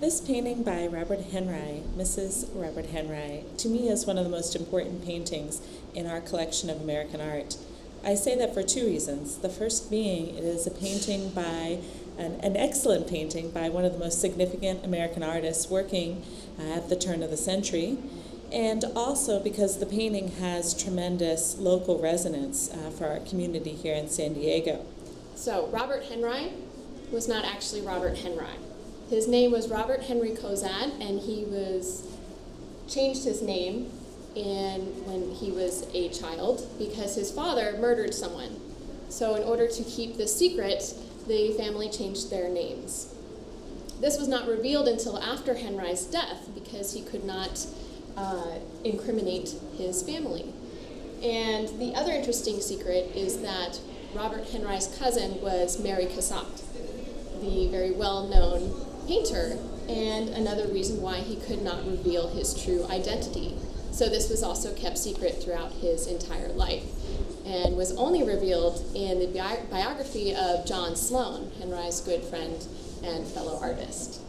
This painting by Robert Henri, Mrs. Robert Henri, to me is one of the most important paintings in our collection of American art. I say that for two reasons. The first being it is a painting by, an excellent painting by one of the most significant American artists working at the turn of the century, and also because the painting has tremendous local resonance for our community here in San Diego. So Robert Henri was not actually Robert Henri. His name was Robert Henri Cozad, and he changed his name when he was a child because his father murdered someone. So in order to keep this secret, the family changed their names. This was not revealed until after Henri's death because he could not incriminate his family. And the other interesting secret is that Robert Henri's cousin was Mary Cassatt, the very well-known painter, and another reason why he could not reveal his true identity. So this was also kept secret throughout his entire life and was only revealed in the biography of John Sloan, Henri's good friend and fellow artist.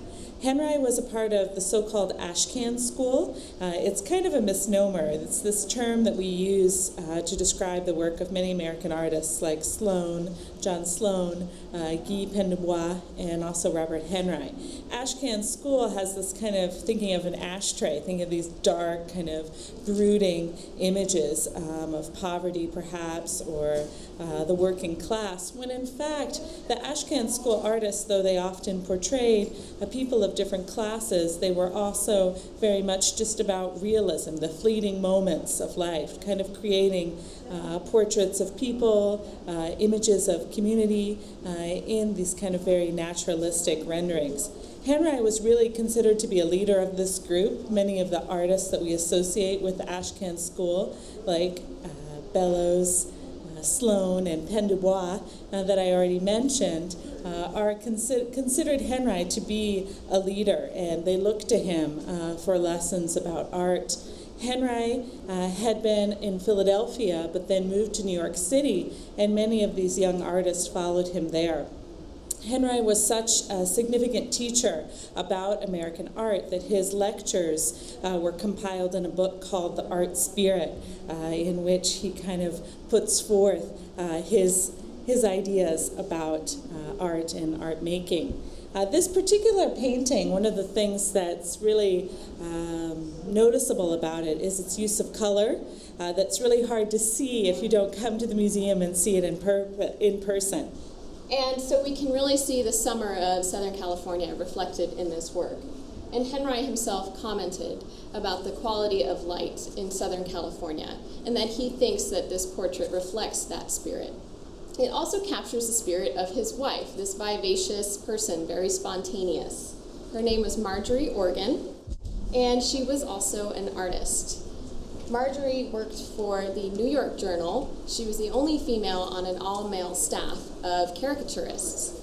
Henri was a part of the so-called ashcan school. It's kind of a misnomer. It's this term that we use to describe the work of many American artists like Sloan, John Sloan, Guy Pène, and also Robert Henri. Ashcan school has this kind of thinking of an ashtray, think of these dark, kind of brooding images of poverty perhaps, or the working class, when in fact the Ashcan school artists, though they often portrayed people of different classes, they were also very much just about realism, the fleeting moments of life, kind of creating portraits of people, images of community in these kind of very naturalistic renderings. Henri was really considered to be a leader of this group. Many of the artists that we associate with the Ashcan school, like Bellows, Sloan, and Pène that I already mentioned, are considered Henri to be a leader, and they look to him for lessons about art. Henri had been in Philadelphia, but then moved to New York City, and many of these young artists followed him there. Henri was such a significant teacher about American art that his lectures were compiled in a book called The Art Spirit, in which he kind of puts forth his ideas about art and art making. This particular painting, one of the things that's really noticeable about it is its use of color. That's really hard to see if you don't come to the museum and see it in person. And so we can really see the summer of Southern California reflected in this work. And Henri himself commented about the quality of light in Southern California, and that he thinks that this portrait reflects that spirit. It also captures the spirit of his wife, this vivacious person, very spontaneous. Her name was Marjorie Organ, and she was also an artist. Marjorie worked for the New York Journal. She was the only female on an all-male staff of caricaturists.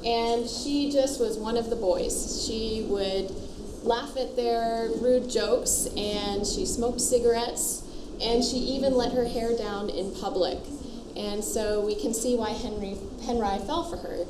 And she just was one of the boys. She would laugh at their rude jokes, and she smoked cigarettes, and she even let her hair down in public. And so we can see why Henri fell for her.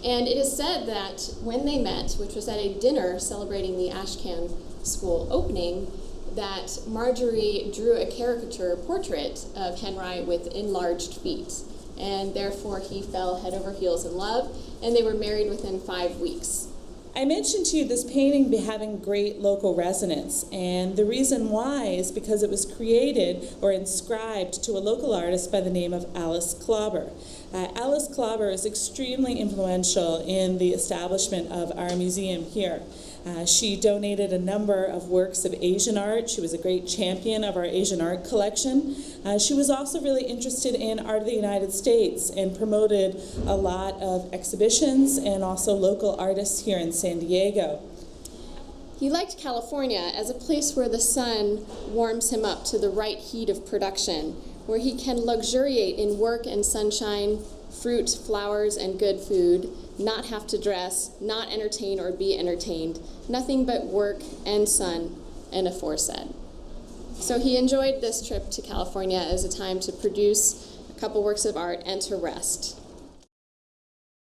And it is said that when they met, which was at a dinner celebrating the Ashcan School opening, that Marjorie drew a caricature portrait of Henri with enlarged feet. And therefore he fell head over heels in love, and they were married within 5 weeks. I mentioned to you this painting having great local resonance, and the reason why is because it was created or inscribed to a local artist by the name of Alice Klauber. Alice Klauber is extremely influential in the establishment of our museum here. She donated a number of works of Asian art. She was a great champion of our Asian art collection. She was also really interested in art of the United States and promoted a lot of exhibitions and also local artists here in San Diego. He liked California as a place where the sun warms him up to the right heat of production, where he can luxuriate in work and sunshine, fruit, flowers, and good food, not have to dress, not entertain or be entertained, nothing but work and sun and aforesaid. So he enjoyed this trip to California as a time to produce a couple works of art and to rest.